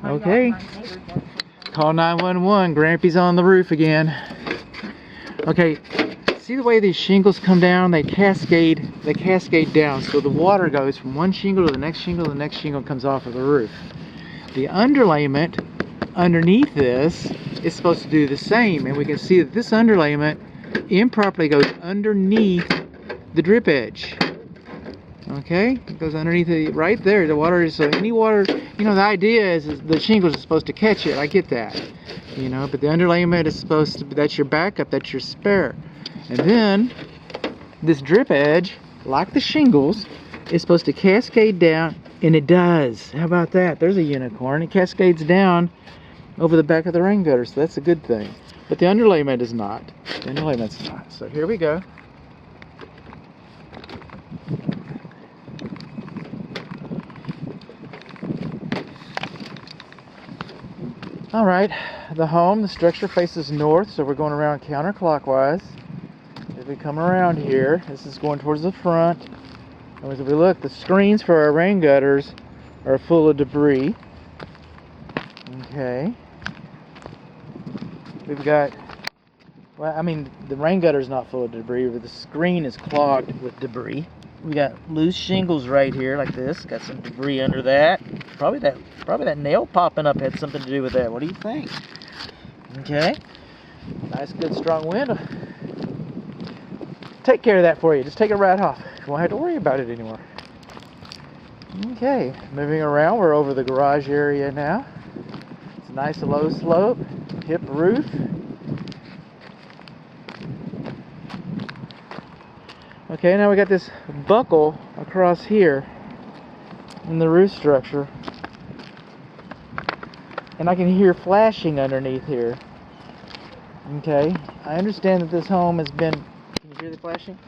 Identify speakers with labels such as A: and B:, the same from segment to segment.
A: Okay. Call 911. Grampy's on the roof again. Okay. See the way these shingles come down? They cascade down. So the water goes from one shingle to the next shingle, the next shingle comes off of the roof. The underlayment underneath this is supposed to do the same, and we can see that this underlayment improperly goes underneath the drip edge. Okay, it goes underneath it right there. The water is, so any water, you know, the idea is the shingles are supposed to catch it. I get that, you know, but the underlayment is supposed to, that's your backup, that's your spare. And then this drip edge, like the shingles, is supposed to cascade down, and it does. How about that? There's a unicorn. It cascades down over the back of the rain gutter, so that's a good thing. But the underlayment is not. The underlayment's not. So here we go. All right, the structure faces north, so we're going around counterclockwise. As we come around here, this is going towards the front. And as we look, the screens for our rain gutters are full of debris. Okay. We've got, well, I mean, the rain gutter is not full of debris, but the screen is clogged with debris. We got loose shingles right here, like this. Got some debris under that. Probably that nail popping up had something to do with that. What do you think? Okay. Nice, good, strong wind. Take care of that for you. Just take it right off. You won't have to worry about it anymore. Okay, moving around. We're over the garage area now. It's a nice low slope, hip roof. Okay, now we got this buckle across here in the roof structure. And I can hear flashing underneath here. Okay, I understand that this home has been, can you hear the flashing?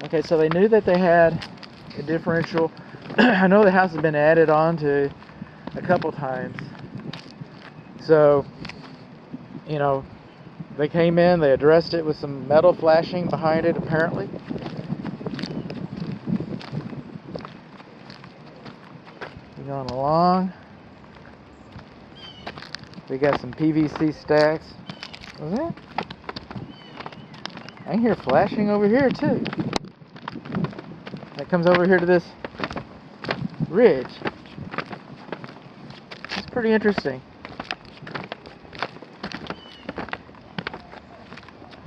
A: Okay, so they knew that they had a differential. I know the house has been added on to a couple times. So, you know, they came in, they addressed it with some metal flashing behind it, apparently. We're going along. We got some PVC stacks. Was that? I can hear flashing over here too. That comes over here to this ridge. It's pretty interesting.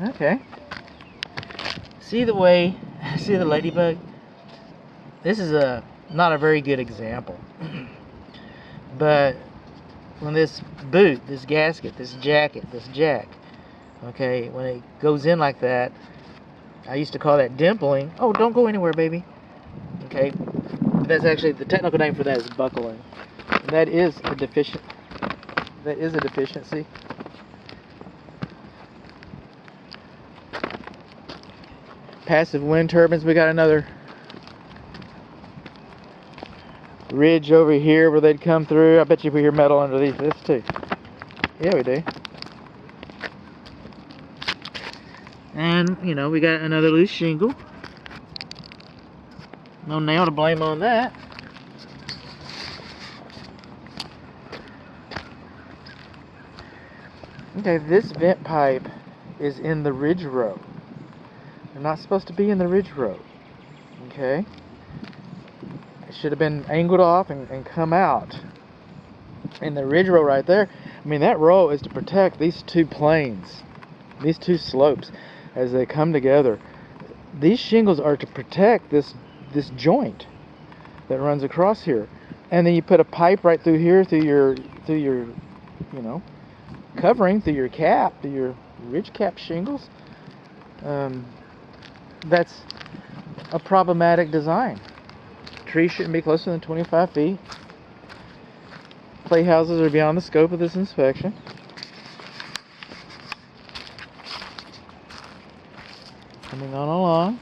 A: Okay. See the way, see the ladybug? This is not a very good example. But when this boot, this gasket, this jacket, this jack, okay, when it goes in like that, I used to call that dimpling. Oh, don't go anywhere, baby. Okay, that's actually, the technical name for that is buckling. And that is a deficiency. Passive wind turbines. We got another ridge over here where they'd come through. I bet you we hear metal underneath this too. Yeah, we do. And, you know, we got another loose shingle. No nail to blame on that. Okay, this vent pipe is in the ridge row. They're not supposed to be in the ridge row. Okay? It should have been angled off and come out. In the ridge row right there, I mean, that row is to protect these two planes, these two slopes as they come together. These shingles are to protect this joint that runs across here. And then you put a pipe right through here, through your you know, covering, through your cap, through your ridge cap shingles. That's a problematic design. Trees shouldn't be closer than 25 feet. Playhouses are beyond the scope of this inspection. Coming on along.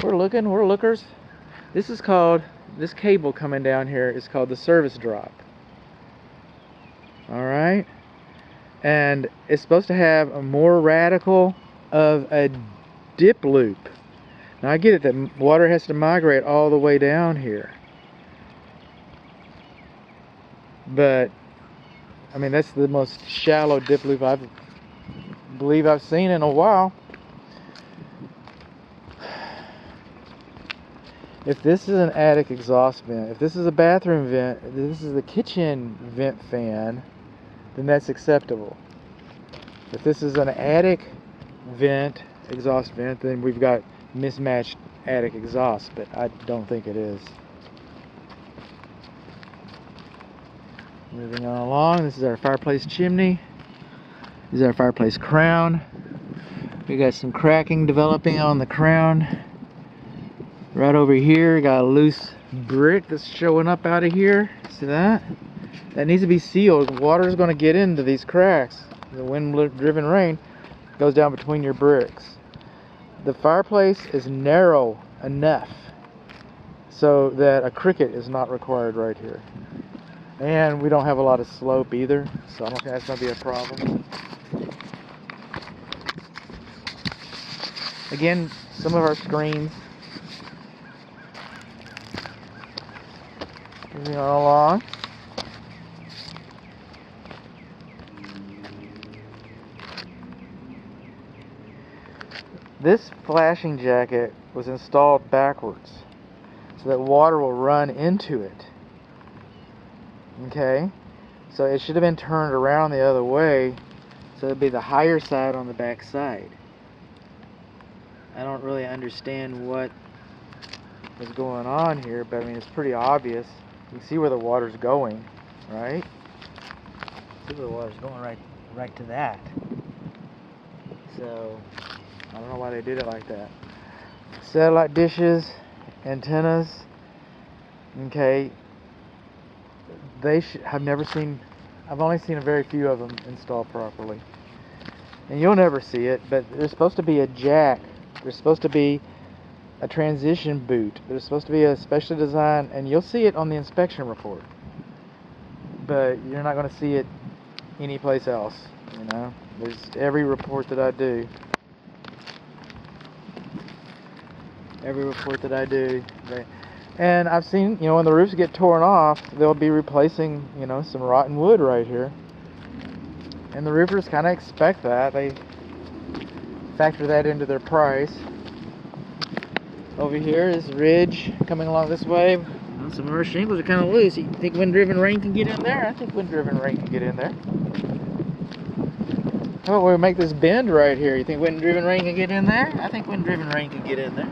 A: We're lookers. This cable coming down here is called the service drop.— and it's supposed to have a more radical of a dip loop. Now I get it that water has to migrate all the way down here. But, I mean, that's the most shallow dip loop I believe I've seen in a while. If this is an attic exhaust vent, if this is a bathroom vent, if this is the kitchen vent fan, then that's acceptable. If this is an attic vent, exhaust vent, then we've got mismatched attic exhaust, but I don't think it is. Moving on along, this is our fireplace chimney. This is our fireplace crown. We got some cracking developing on the crown. Right over here, got a loose brick that's showing up out of here. See that? That needs to be sealed. Water is going to get into these cracks. The wind-driven rain goes down between your bricks. The fireplace is narrow enough so that a cricket is not required right here. And we don't have a lot of slope either, so I don't think that's going to be a problem. Again, some of our screens. Moving on along. This flashing jacket was installed backwards so that water will run into it. Okay? So it should have been turned around the other way so it'd be the higher side on the back side. I don't really understand what is going on here, but I mean, it's pretty obvious. You can see where the water's going, right? See where the water's going, right to that. So I don't know why they did it like that. Satellite dishes, antennas. Okay, I've only seen a very few of them installed properly. And you'll never see it, but there's supposed to be a jack. There's supposed to be a transition boot. There's supposed to be a specially designed, and you'll see it on the inspection report. But you're not going to see it anyplace else, you know. There's every report that I do. And I've seen, you know, when the roofs get torn off, they'll be replacing, you know, some rotten wood right here. And the roofers kind of expect that. They factor that into their price. Over here is ridge coming along this way. Well, some of our shingles are kind of loose. You think wind-driven rain can get in there? I think wind-driven rain can get in there. How about we make this bend right here? You think wind-driven rain can get in there? I think wind-driven rain can get in there.